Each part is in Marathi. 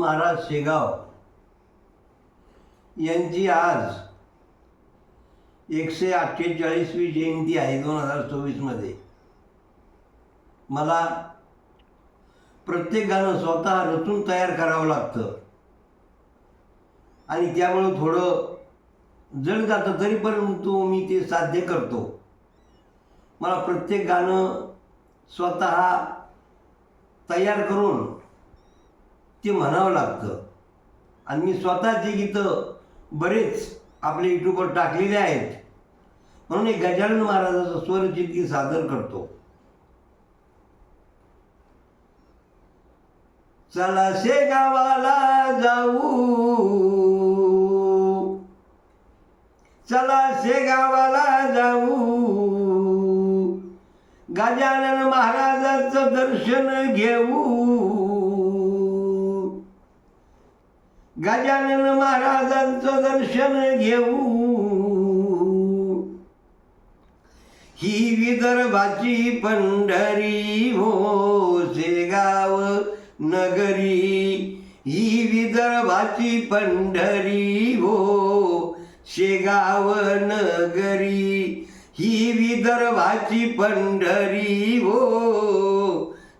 महाराज शेगाव यांची आज 148वी जयंती आहे 2024मध्ये. मला प्रत्येक गाणं स्वतः रचून तयार करावं लागतं आणि त्यामुळं थोडं जड जातं, तरी परंतु मी ते साध्य करतो. मला प्रत्येक गाणं स्वतः तयार करून ते म्हणावं लागतं आणि मी स्वतःची गीतं बरेच आपल्या यूट्यूबवर टाकलेले आहेत, म्हणून एक गजानन महाराजाचं स्वरचित गीत सादर करतो. चला शेगावाला जाऊ, चला शेगावाला जाऊ, गजानन महाराजाचं दर्शन घेऊ, गजानन महाराजांचं दर्शन घेऊ. ही विदर्भाची पंढरी हो शेगाव नगरी, ही विदर्भाची पंढरी हो शेगाव नगरी, ही विदर्भाची पंढरी हो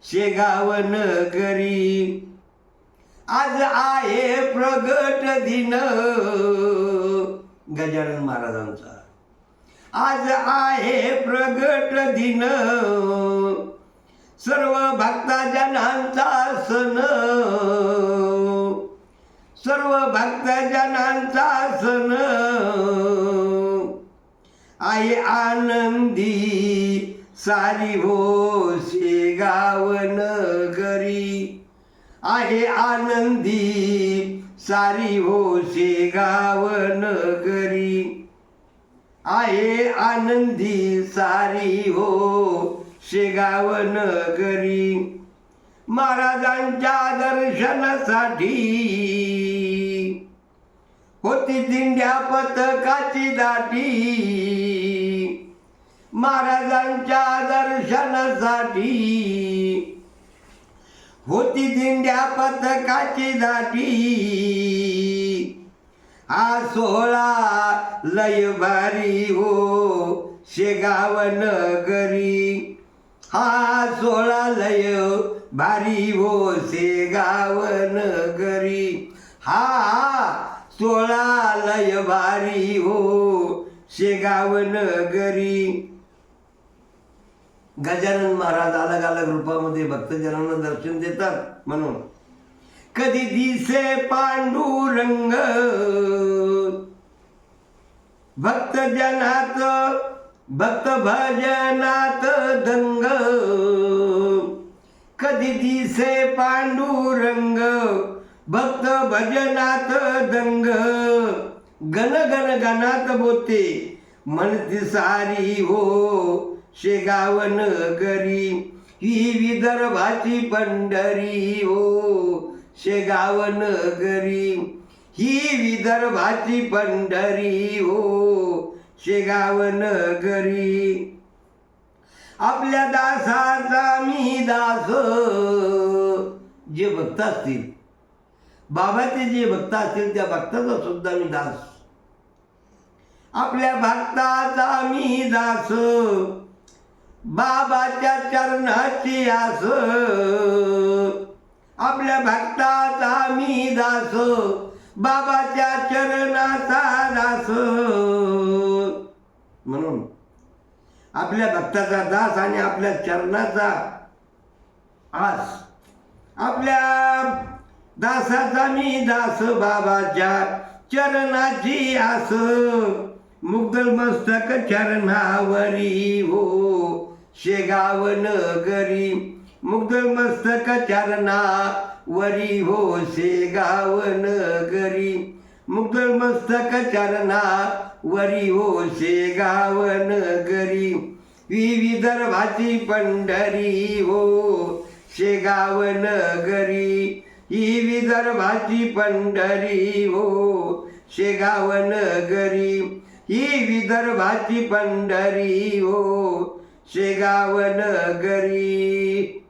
शेगाव नगरी. आज आहे प्रगट दिन गजानन महाराजांचा, आज आहे प्रगट दिन, सर्व भक्तजनांचा सण, सर्व भक्तजनांचा सण आहे आनंदी सारी हो शेगाव नगरी, आहे आनंदी सारी हो शेगाव नगरी, आहे आनंदी सारी हो शेगाव नगरी. महाराजांच्या दर्शनासाठी होती दिंड्या पथकाची दाटी, महाराजांच्या दर्शनासाठी होती दिंड्या पथकाची दाटी. हा सोहळा लय भारी हो शेगाव नगरी, हा सोहळा लय भारी हो शेगाव नगरी, हा सोहळा लय भारी हो शेगाव नगरी. गजानन महाराज अलग अलग रूपामध्ये भक्तजनांना दर्शन देतात, म्हणून कधी दिसे पांडुरंग भक्तजनात भक्त भजनात दंग, कधी दिसे पांडुरंग भक्त भजनात दंग, गण गण गणात बोते म्हणती सारी हो शेगाव नगरी, ही विदर्भाची पंढरी हो शेगाव नगरी, ही विदर्भाची पंढरी हो शेगाव नगरी. आपल्या दासाचा मी दास, जे भक्त असतील बाबाचे जे भक्त असतील त्या भक्ताचा सुद्धा मी दास, आपल्या भक्ताचा मी दास, बाबाच्या चरणाची आस, आपल्या भक्ताचा मी दास, बाबाच्या चरणाचा दास. म्हणून आपल्या भक्ताचा दास आणि आपल्या चरणाचा आस, आपल्या दासाचा मी दास, बाबाच्या चरणाची आस. मुग्धल मस्तक चरणावरी हो शेगाव नगरी, मुग्धल मस्तक चरणावरी हो शेगाव नगरी, मुग्धल मस्तक चरणावरी हो शेगाव नगरी. ही विदर्भाची पंढरी हो शेगाव नगरी, ही विदर्भाची पंढरी हो शेगाव नगरी, ही विदर्भाची पंढरी हो शेगाव नगरी.